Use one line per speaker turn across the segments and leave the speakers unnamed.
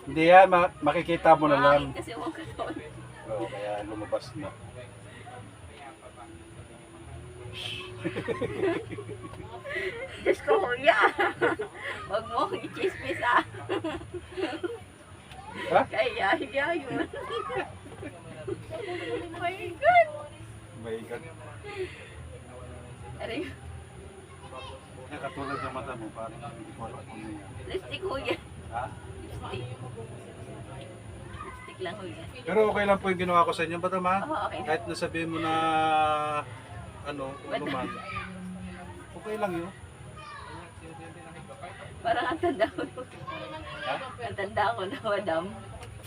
Hindi yan, makikita mo na lang.
Kasi huwag ka doon.
Oo, kaya lumabas na.
Diyos ko, kuya. Huwag mo akong i-chismis ah.
Ha?
Kaya, hiya yun. My God.
My God.
Aray,
Kaya katulad ng mata mo, parang hindi ko alam kung ano yan.
lipstick kuya.
Ha?
Lipstick. Lipstick lang kuya.
Pero okay lang po yung ginawa ko sa inyo, Madam ha?
Oo, okay.
Kahit nasabihin mo na ano man. Okay lang yun.
Parang ang tanda ko.
Ha?
Ang tanda ko na, madam.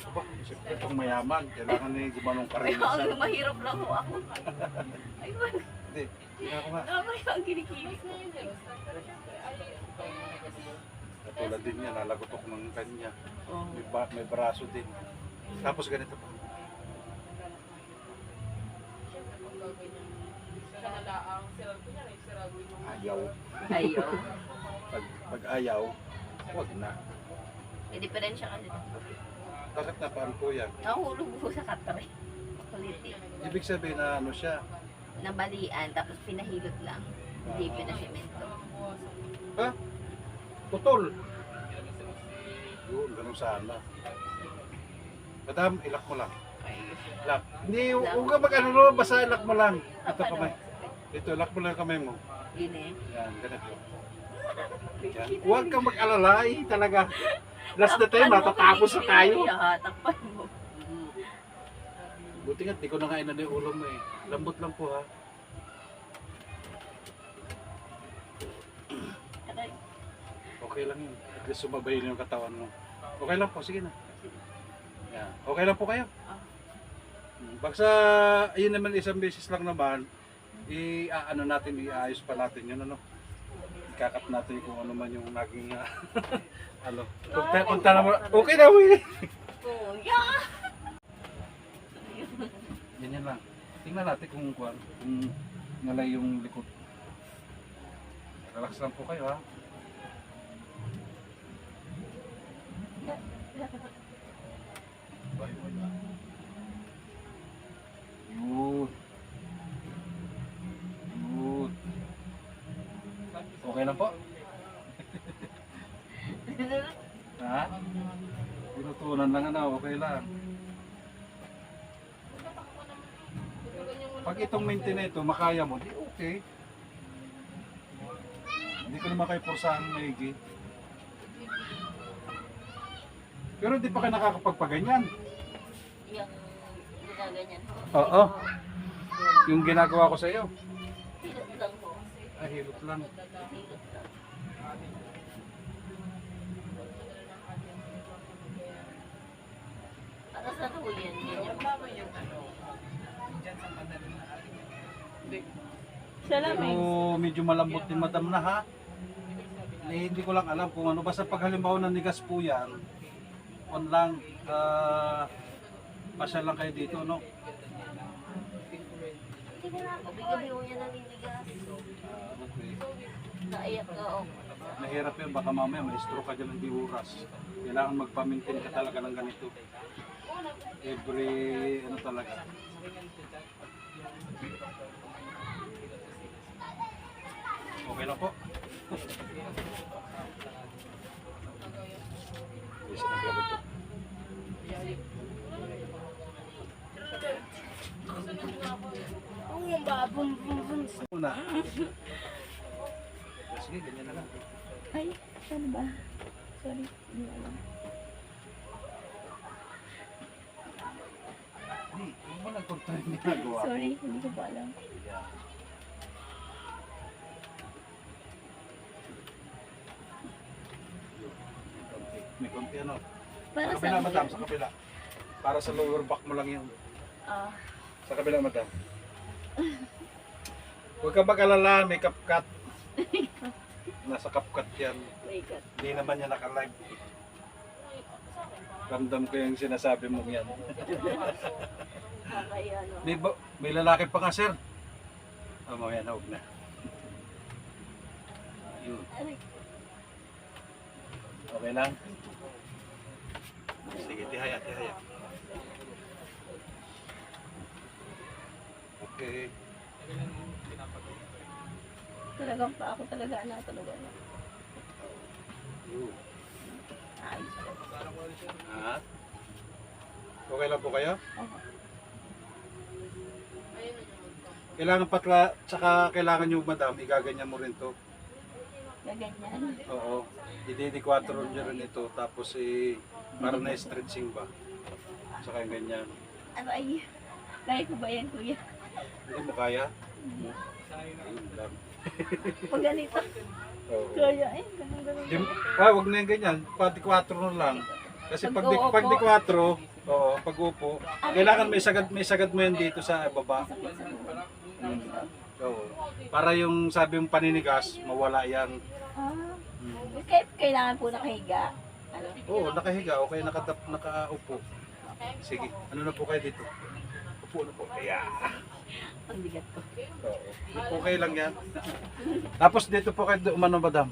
Aba, siyempre itong mayaman, kailangan ni gumanong
Ay,
karinisan.
mahirap lang ho ako. Ayun.
Hindi, hindi ako nga.
Namay ang kinikilis ko.
Katulad din niya, nalagotok ng kanya.
Oh.
May braso din. Tapos ganito pa. Ayaw.
Ayaw.
Pag ayaw, huwag na.
May diferensya kasi.
Bakit na paano po yan?
Nahulog ko sa katray. Kuliti.
Ibig sabihin na ano siya.
Nabalian, tapos pinahilot lang. Hindi pinasemento.
Ha? Putol. Yun, ganun sana. Madam, ilak mo lang. Ilak. Hindi, huwag ka mag-ano no, basta ilak mo lang. Ito kamay. Ito, ilak mo lang kamay mo.
Yun eh.
Yan, ganito. Yan. Huwag kang mag-alalay talaga. Last na tayo, matatapos na tayo.
Takpan mo.
Buti nga, di ko na nga inano yung ulo mo eh. Lambot lang po ha.
Aray.
Okay lang yun. At least sumabay na yung katawan mo. Okay lang po, sige na. Yan. Okay lang po kayo. Bagsa, ayun naman isang beses lang naman, i-ano natin, iayos pa natin yun, ano. Ikakat natin kung ano man yung naging, ano. Punta naman, okay na, wait.
Kuya!
Ganyan lang. Tingnan natin kung nalay yung likod. Relax lang po kayo ha. Yun. Yun. Okay lang po? Ha? Tinutunan lang ano, okay lang. Pag itong maintain ito, makaya mo, di okay. Hindi ko naman kayo porsahan maigi. Pero di pa kayo nakakapagpaganyan.
Yung ginaganyan ho.
Oo. Yung ginagawa ko sa iyo.
Hilot lang ho.
Hilot lang.
Hilot lang. Para sa ho yan.
Pero medyo malambot din madam na ha. Hindi ko lang alam kung ano. Basta pag halimbawa nanigas po yan, on lang, pasyal lang kayo dito, no?
Gabi-gabi ho yan naninigas.
Okay.
Naiyak ka o.
Mahirap yun, baka mamaya may stroke ka dyan ng di oras. Kailangan magpa-maintain ka talaga ng ganito. Every, ano talaga. Okay lang po. Yes, naglagot po. Una. Sige, ganyan na lang.
Ay, ano ba? Sorry, hindi ko alam.
Hindi, kung mo nagpunta yung ginagawa ko.
Sorry, hindi ko pa alam.
May konti ano.
Para
Sa kabila, madam, sa kabila. Para sa lower back mo lang yun.
Ah,
Sa kabila, madam. Huwag ka mag-alala, may CapCut. Nasa CapCut yan.
my God.
Hindi naman yan naka-live. Ramdam ko yung sinasabi mong yan.
Kaya ano.
May lalaki pa nga, sir. Mamaya na, huwag na. Yun.
Aray.
Okay lang? Sige, tihaya, tihaya. Okay.
Talagang pa ako talaga na talaga na.
Ooh.
Ayos ko.
At? Okay lang po kayo?
Oo.
Kailangan patla, tsaka kailangan nyo madam, igaganyan mo rin to.
Gaganyan.
Oo. Ididi-4 nyo rin ito, tapos para na stretching ba? Tsaka yung ganyan.
Ano ay, kaya ko ba yan kuya?
Hindi mo kaya?
Hindi.
Ayun lang.
Pag ganito,
Oo.
kaya eh, ganun ganun.
Wag na yung ganyan, pati 4 na lang. Kasi pag di,
Pag
pag di
uupo.
4, oo, pag upo, kailangan may sagad mo yan dito sa baba.
Sakit sa ulo.
Oo. Para yung sabi mong paninigas, mawala yan.
Ah, kailangan po nakahiga. Ano?
Oo, nakahiga, okay, nakaupo. Sige, ano na po kayo dito? Upo na po. Yeah.
Ang bigat ko.
Oo. Okay lang yan. Tapos dito po kayo umano, madam.